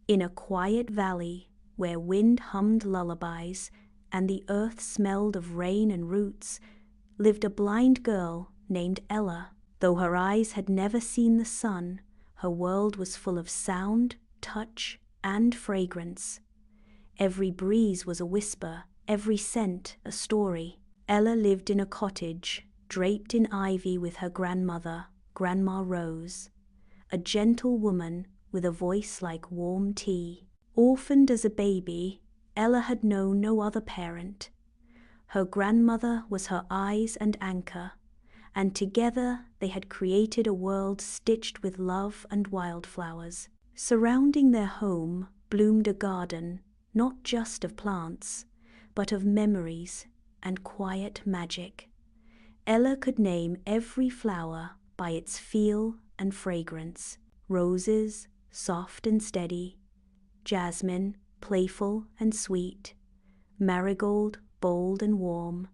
In a quiet valley where wind hummed lullabies and the earth smelled of rain and roots, lived a blind girl named Ella. Though her eyes had never seen the sun, her world was full of sound, touch, and fragrance. Every breeze was a whisper, every scent a story. Ella lived in a cottage, draped in ivy with her grandmother, Grandma Rose, a gentle woman with a voice like warm tea. Orphaned as a baby, Ella had known no other parent. Her grandmother was her eyes and anchor, and together they had created a world stitched with love and wildflowers. Surrounding their home bloomed a garden, not just of plants, but of memories and quiet magic. Ella could name every flower by its feel and fragrance. Roses, soft and steady; jasmine, playful and sweet; marigold, bold and warm.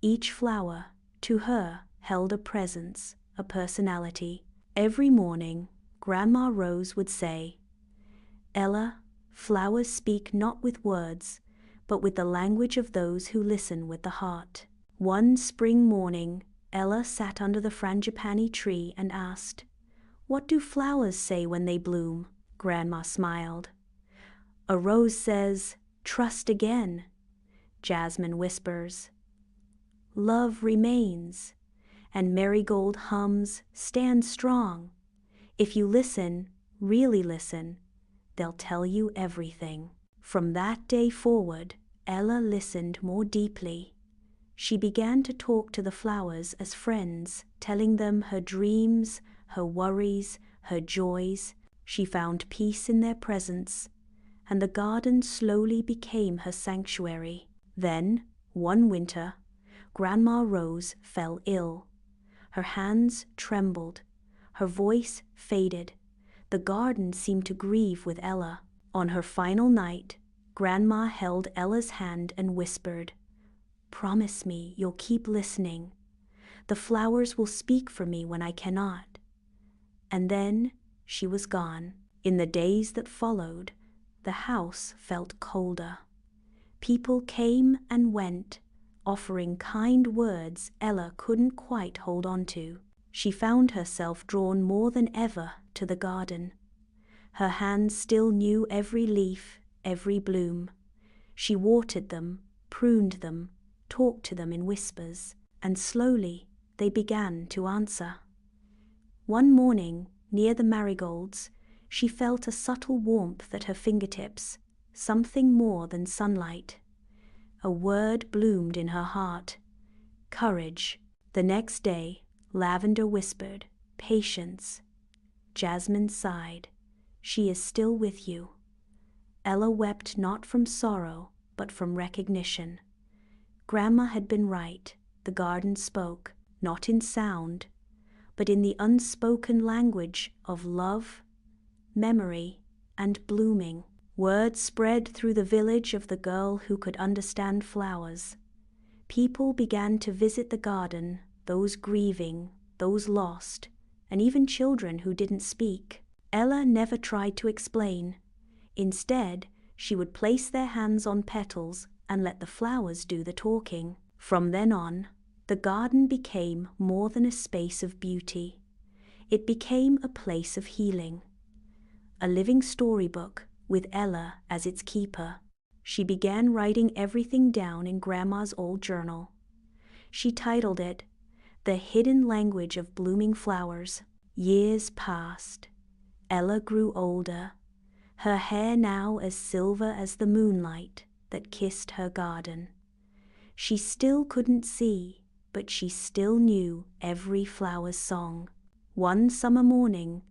Each flower, to her, held a presence, a personality. Every morning, Grandma Rose would say, "Ella, flowers speak not with words, but with the language of those who listen with the heart." One spring morning, Ella sat under the frangipani tree and asked, "What do flowers say when they bloom?" Grandma smiled. "A rose says, 'Trust again.' Jasmine whispers, 'Love remains.' And marigold hums, 'Stand strong.' If you listen, really listen, they'll tell you everything." From that day forward, Ella listened more deeply. She began to talk to the flowers as friends, telling them her dreams, her worries, her joys. She found peace in their presence, and the garden slowly became her sanctuary. Then, one winter, Grandma Rose fell ill. Her hands trembled, her voice faded. The garden seemed to grieve with Ella. On her final night, Grandma held Ella's hand and whispered, "Promise me you'll keep listening. The flowers will speak for me when I cannot." And then she was gone. In the days that followed, the house felt colder. People came and went, offering kind words Ella couldn't quite hold on to. She found herself drawn more than ever to the garden. Her hands still knew every leaf, every bloom. She watered them, pruned them, talked to them in whispers, and slowly they began to answer. One morning, near the marigolds, she felt a subtle warmth at her fingertips, something more than sunlight. A word bloomed in her heart: courage. The next day, lavender whispered, "Patience." Jasmine sighed, "She is still with you." Ella wept not from sorrow, but from recognition. Grandma had been right. The garden spoke, not in sound, but in the unspoken language of love, memory, and blooming. Word spread through the village of the girl who could understand flowers. People began to visit the garden, those grieving, those lost, and even children who didn't speak. Ella never tried to explain. Instead, she would place their hands on petals and let the flowers do the talking. From then on, the garden became more than a space of beauty. It became a place of healing. A living storybook with Ella as its keeper. She began writing everything down in Grandma's old journal. She titled it, "The Hidden Language of Blooming Flowers." Years passed. Ella grew older, her hair now as silver as the moonlight that kissed her garden. She still couldn't see, but she still knew every flower's song. One summer morning,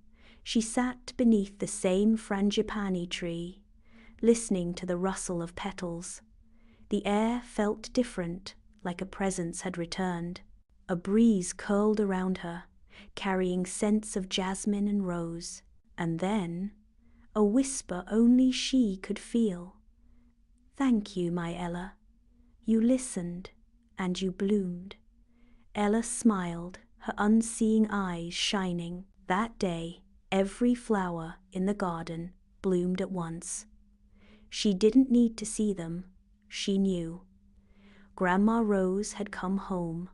she sat beneath the same frangipani tree, listening to the rustle of petals. The air felt different, like a presence had returned. A breeze curled around her, carrying scents of jasmine and rose. And then, a whisper only she could feel. "Thank you, my Ella. You listened, and you bloomed." Ella smiled, her unseeing eyes shining. That day, every flower in the garden bloomed at once. She didn't need to see them. She knew. Grandma Rose had come home